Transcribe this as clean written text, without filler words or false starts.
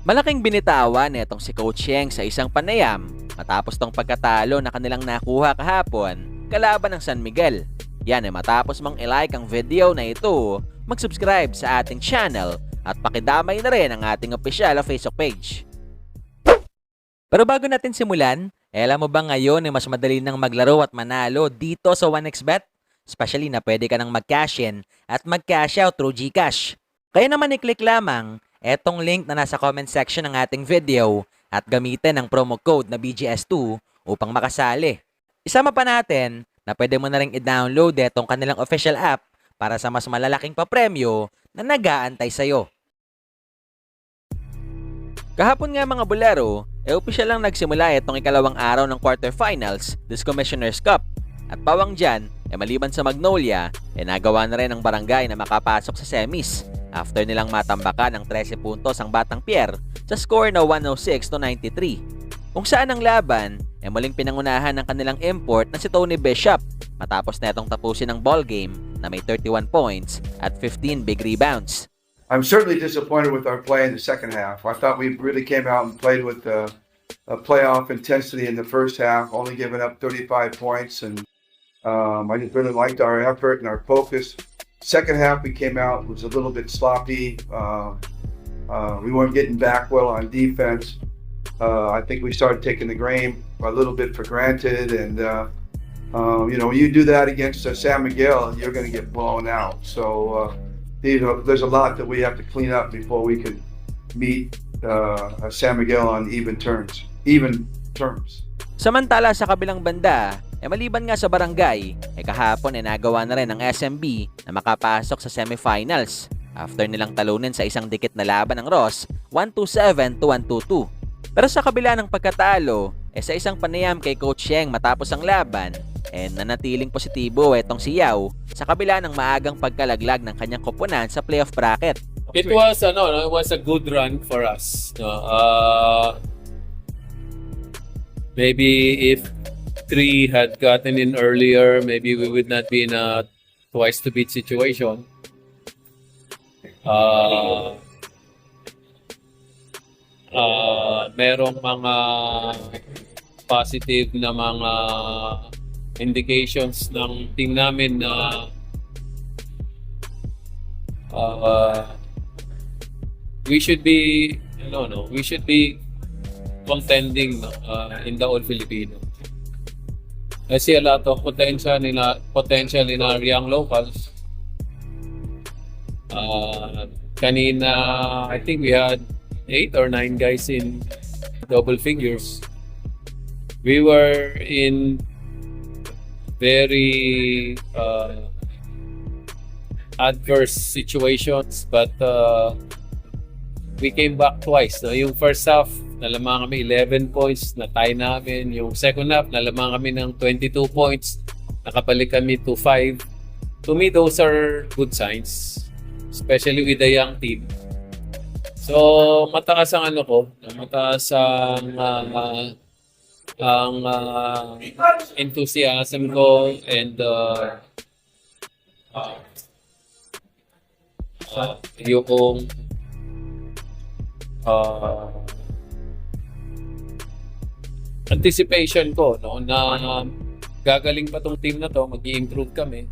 Malaking binitawan nitong si Coach Yeng sa isang panayam matapos tong pagkatalo na kanilang nakuha kahapon kalaban ng San Miguel. Yan ay matapos mang ilike ang video na ito, mag-subscribe sa ating channel at pakidamay na rin ang ating official Facebook page. Pero bago natin simulan, alam mo ba ngayon ay mas madali nang maglaro at manalo dito sa 1xBet? Especially na pwede ka nang mag-cash in at mag-cash out through GCash. Kaya naman i-click lamang etong link na nasa comment section ng ating video at gamitin ang promo code na BGS2 upang makasali. Isama pa natin na pwede mo na rin i-download etong kanilang official app para sa mas malalaking papremyo na nag-aantay sa'yo. Kahapon nga mga bulero, opisyal lang nagsimula itong ikalawang araw ng quarterfinals this Commissioner's Cup. At pawang dyan, maliban sa Magnolia, nagawa na rin ng barangay na makapasok sa semis after nilang matambakan ng 13 puntos ang Batang Pier sa score na 106-93. Kung saan ang laban, muling pinangunahan ng kanilang import na si Tony Bishop matapos na itong tapusin ang ball game na may 31 points at 15 big rebounds. I'm certainly disappointed with our play in the second half. I thought we really came out and played with a playoff intensity in the first half, only giving up 35 points, and I just really liked our effort and our focus. Second half, we came out, was a little bit sloppy. We weren't getting back well on defense. I think we started taking the game a little bit for granted, and when you do that against San Miguel, you're going to get blown out. So there's a lot that we have to clean up before we can meet San Miguel on even terms. Samantala sa kabilang banda, maliban nga sa barangay, kahapon nagawa na rin ng SMB na makapasok sa semifinals after nilang talunin sa isang dikit na laban ng Ross 127-122. Pero sa kabila ng pagkatalo, sa isang panayam kay Coach Yeng matapos ang laban, nanatiling positibo itong si Yao sa kabila ng maagang pagkalaglag ng kanyang koponan sa playoff bracket. It was a good run for us. Maybe if 3 had gotten in earlier, maybe we would not be in a twice to beat situation. Merong mga positive na mga indications ng team namin na we should be contending in the All Filipino. I see a lot of potential in our young locals. Kanina, I think we had 8 or 9 guys in double figures. We were in very adverse situations, but we came back twice. Yung first half, nalamang kami 11 points, na-tie namin. Yung second half, nalamang kami ng 22 points, nakabalik kami to 5. To me, those are good signs, especially with the young team. So, mataas ang mataas ang enthusiasm ko, and yung anticipation ko na gagaling pa tong team na to, mag-i-improve kami.